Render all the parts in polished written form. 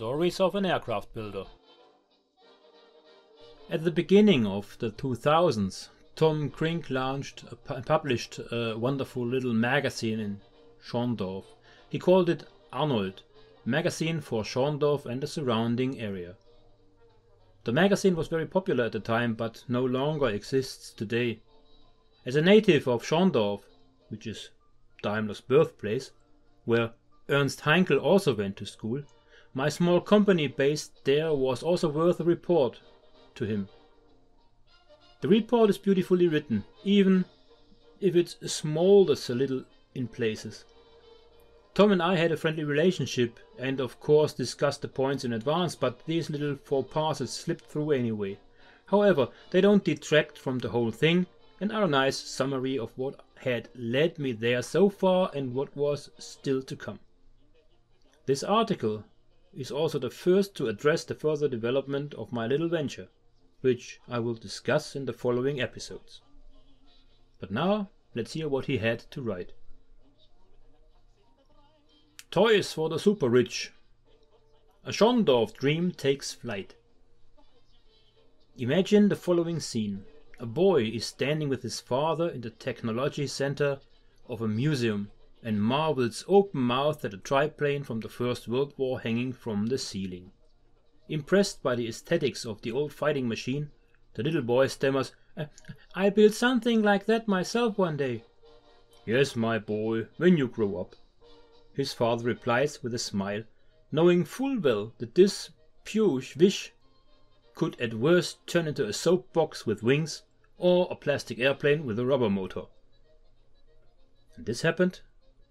Stories of an Aircraft Builder. At the beginning of the 2000s, Tom Krink published a wonderful little magazine in Schorndorf. He called it ARNOLD, Magazin for Schorndorf and the surrounding area. The magazine was very popular at the time, but no longer exists today. As a native of Schorndorf, which is Daimler's birthplace, where Ernst Heinkel also went to school, my small company based there was also worth a report to him. The report is beautifully written, even if it smolders a little in places. Tom and I had a friendly relationship and of course discussed the points in advance, but these little forepasses slipped through anyway. However, they don't detract from the whole thing and are a nice summary of what had led me there so far and what was still to come. This article is also the first to address the further development of my little venture, which I will discuss in the following episodes. But now let's hear what he had to write. Toys for the super rich. A Schorndorf dream takes flight. Imagine the following scene. A boy is standing with his father in the technology center of a museum and marvels open-mouthed at a triplane from the First World War hanging from the ceiling. Impressed by the aesthetics of the old fighting machine, the little boy stammers, "I built something like that myself one day." "Yes, my boy, when you grow up," his father replies with a smile, knowing full well that this pious wish could at worst turn into a soapbox with wings or a plastic airplane with a rubber motor. And this happened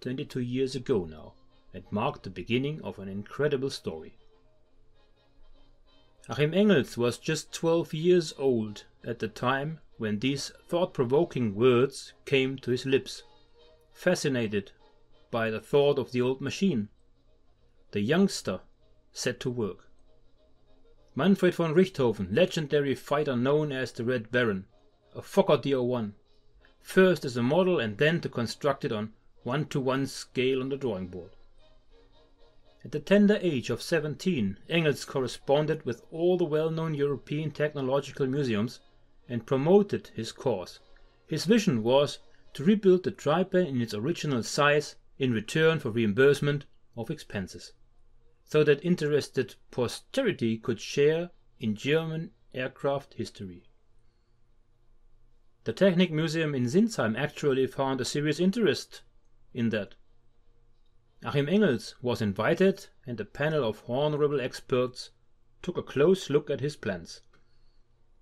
22 years ago now, and marked the beginning of an incredible story. Achim Engels was just 12 years old at the time when these thought-provoking words came to his lips. Fascinated by the thought of the old machine, the youngster set to work. Manfred von Richthofen, legendary fighter known as the Red Baron, a Fokker DR-1, first as a model and then to construct it on 1:1 scale on the drawing board. At the tender age of 17, Engels corresponded with all the well-known European technological museums and promoted his cause. His vision was to rebuild the triplane in its original size in return for reimbursement of expenses, so that interested posterity could share in German aircraft history. The Technik Museum in Sinsheim actually found a serious interest in that. Achim Engels was invited and a panel of honorable experts took a close look at his plans.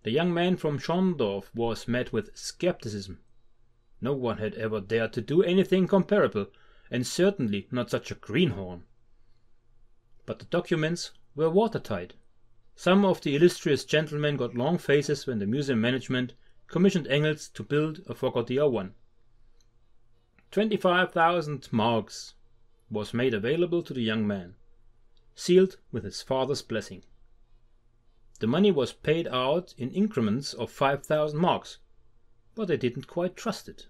The young man from Schorndorf was met with skepticism. No one had ever dared to do anything comparable, and certainly not such a greenhorn. But the documents were watertight. Some of the illustrious gentlemen got long faces when the museum management commissioned Engels to build a Fokker DR-1. 25,000 marks was made available to the young man, sealed with his father's blessing. The money was paid out in increments of 5,000 marks, but they didn't quite trust it.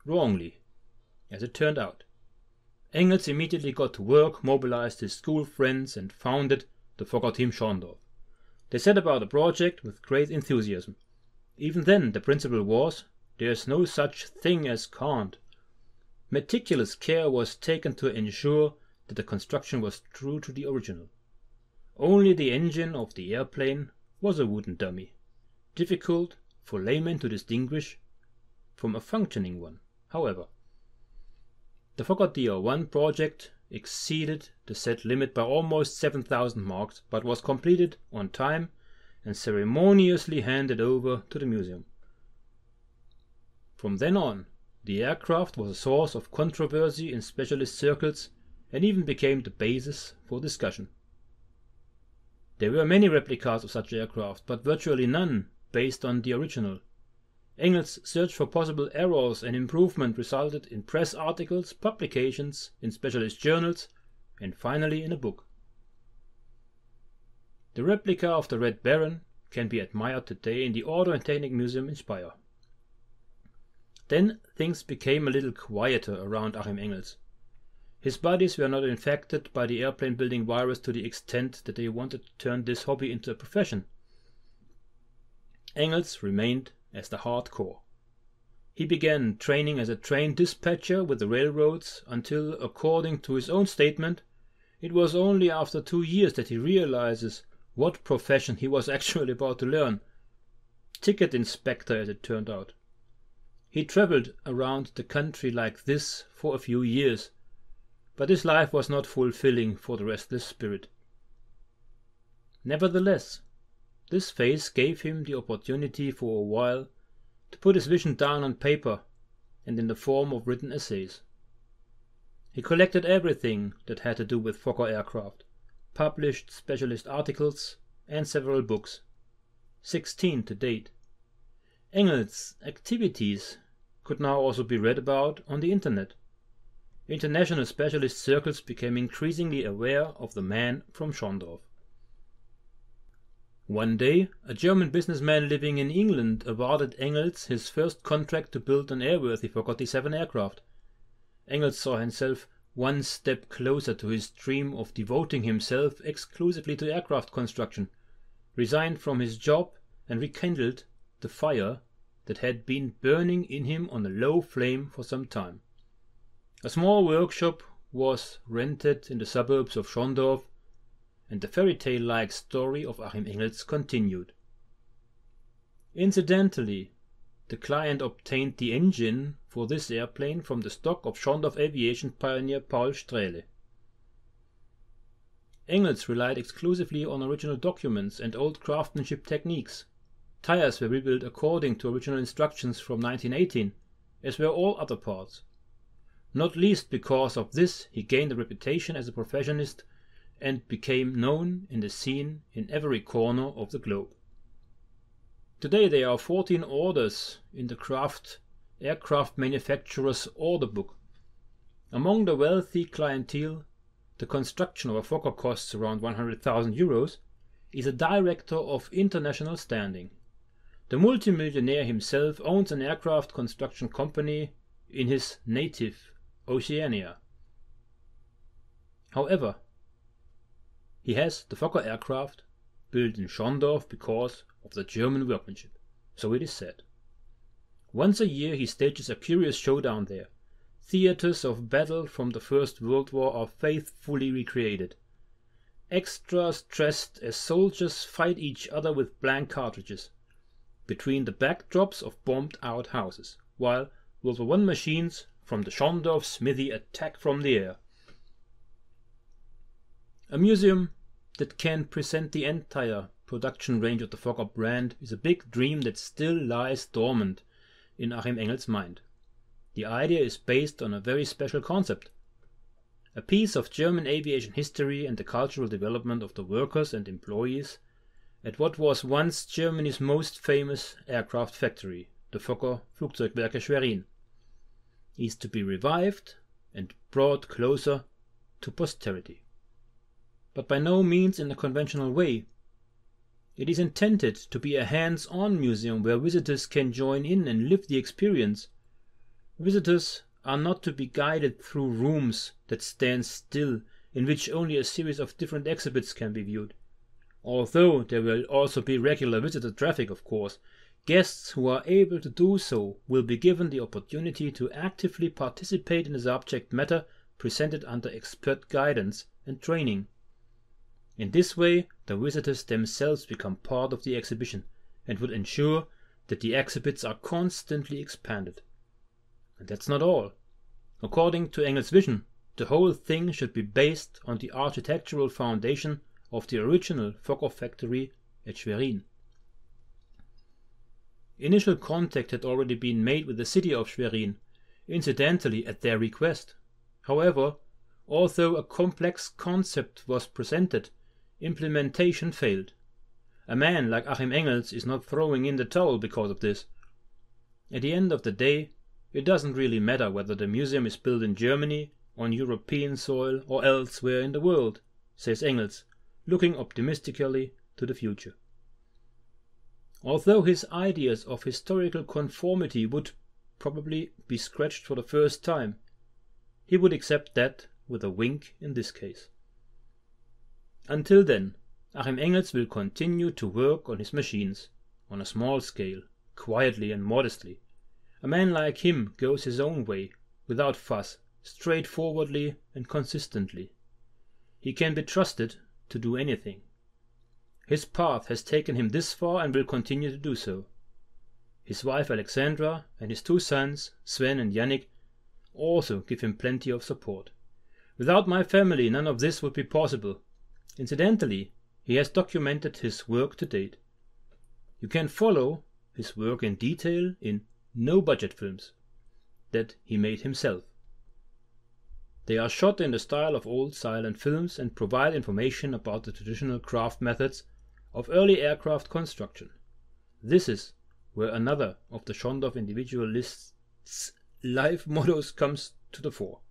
Wrongly, as it turned out. Engels immediately got to work, mobilized his school friends and founded the Fokker Team Schorndorf. They set about the project with great enthusiasm. Even then the principle was, there's no such thing as can't. Meticulous care was taken to ensure that the construction was true to the original. Only the engine of the airplane was a wooden dummy, difficult for laymen to distinguish from a functioning one, however. The Fokker DR-1 project exceeded the set limit by almost 7,000 marks, but was completed on time and ceremoniously handed over to the museum. From then on, the aircraft was a source of controversy in specialist circles and even became the basis for discussion. There were many replicas of such aircraft, but virtually none based on the original. Engels' search for possible errors and improvement resulted in press articles, publications in specialist journals, and finally in a book. The replica of the Red Baron can be admired today in the Auto and Technik Museum in Speyer. Then things became a little quieter around Achim Engels. His buddies were not infected by the airplane building virus to the extent that they wanted to turn this hobby into a profession. Engels remained as the hardcore. He began training as a train dispatcher with the railroads until, according to his own statement, it was only after 2 years that he realizes what profession he was actually about to learn. Ticket inspector, as it turned out. He traveled around the country like this for a few years, but his life was not fulfilling for the restless spirit. Nevertheless, this phase gave him the opportunity for a while to put his vision down on paper and in the form of written essays. He collected everything that had to do with Fokker aircraft, published specialist articles and several books, 16 to date. Engels' activities could now also be read about on the internet. International specialist circles became increasingly aware of the man from Schorndorf. One day, a German businessman living in England awarded Engels his first contract to build an airworthy Fokker T-7 aircraft. Engels saw himself one step closer to his dream of devoting himself exclusively to aircraft construction, resigned from his job and rekindled the fire that had been burning in him on a low flame for some time. A small workshop was rented in the suburbs of Schorndorf, and the fairy tale-like story of Achim Engels continued. Incidentally, the client obtained the engine for this airplane from the stock of Schorndorf aviation pioneer Paul Strehle. Engels relied exclusively on original documents and old craftsmanship techniques. Tires were rebuilt according to original instructions from 1918, as were all other parts. Not least because of this, he gained a reputation as a professionist and became known in the scene in every corner of the globe. Today there are 14 orders in the aircraft manufacturer's order book. Among the wealthy clientele, the construction of a Fokker costs around 100,000 euros, is a director of international standing. The multimillionaire himself owns an aircraft construction company in his native Oceania. However, he has the Fokker aircraft built in Schorndorf because of the German workmanship, so it is said. Once a year he stages a curious showdown there. Theaters of battle from the First World War are faithfully recreated. Extras dressed as soldiers fight each other with blank cartridges between the backdrops of bombed-out houses, while World War I machines from the Schorndorf smithy attack from the air. A museum that can present the entire production range of the Fokker brand is a big dream that still lies dormant in Achim Engels' mind. The idea is based on a very special concept. A piece of German aviation history and the cultural development of the workers and employees at what was once Germany's most famous aircraft factory, the Fokker Flugzeugwerke Schwerin, is to be revived and brought closer to posterity. But by no means in a conventional way. It is intended to be a hands-on museum where visitors can join in and live the experience. Visitors are not to be guided through rooms that stand still, in which only a series of different exhibits can be viewed. Although there will also be regular visitor traffic, of course, guests who are able to do so will be given the opportunity to actively participate in the subject matter presented under expert guidance and training. In this way, the visitors themselves become part of the exhibition and will ensure that the exhibits are constantly expanded. And that's not all. According to Engels' vision, the whole thing should be based on the architectural foundation of the original Fokker factory at Schwerin. Initial contact had already been made with the city of Schwerin, incidentally at their request. However, although a complex concept was presented, implementation failed. A man like Achim Engels is not throwing in the towel because of this. At the end of the day, it doesn't really matter whether the museum is built in Germany, on European soil, or elsewhere in the world, says Engels, looking optimistically to the future. Although his ideas of historical conformity would probably be scratched for the first time, he would accept that with a wink in this case. Until then, Achim Engels will continue to work on his machines, on a small scale, quietly and modestly. A man like him goes his own way, without fuss, straightforwardly and consistently. He can be trusted to do anything. His path has taken him this far and will continue to do so. His wife Alexandra and his two sons, Sven and Yannick, also give him plenty of support. Without my family, none of this would be possible. Incidentally, he has documented his work to date. You can follow his work in detail in no-budget films that he made himself. They are shot in the style of old silent films and provide information about the traditional craft methods of early aircraft construction. This is where another of the Schorndorf individualist's life mottos comes to the fore.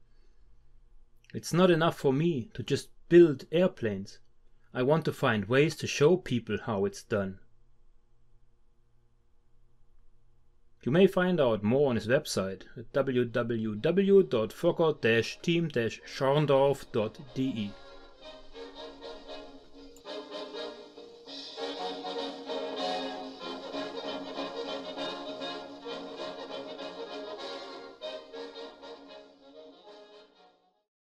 It's not enough for me to just build airplanes. I want to find ways to show people how it's done. You may find out more on his website at www.fokker-team-schorndorf.de.